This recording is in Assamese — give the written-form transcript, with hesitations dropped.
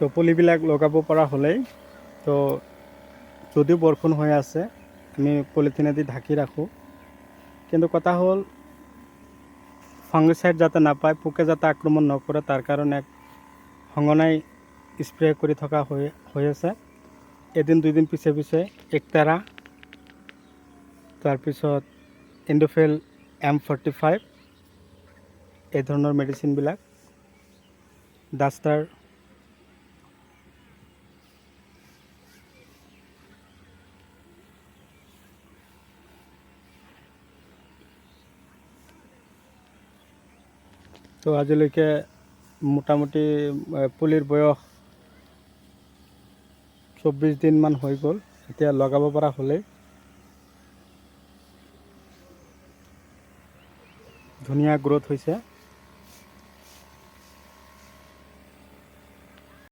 তো পুলিবিলাক লগাব পৰা হ'লেই তো যদিও বৰষুণ হৈ আছে আমি পলিথিনেদি ঢাকি ৰাখোঁ, কিন্তু কথা হ'ল ফাংগিচাইড যাতে নাপায়, পোকে যাতে আক্ৰমণ নকৰে তাৰ কাৰণে সঘনাই স্প্ৰে কৰি থকা হৈ আছে। এদিন দুদিন পিছে পিছে একটেৰা, তাৰপিছত এণ্ডোফিল M45 এই ধৰণৰ মেডিচিনবিলাক, ডাষ্টাৰ, তো আজিলৈকে মোটামুটি পুলিৰ বয়স 24 দিনমান হৈ গ'ল। এতিয়া লগাব পৰা হ'লেই। ধুনীয়া গ্ৰোথ হৈছে।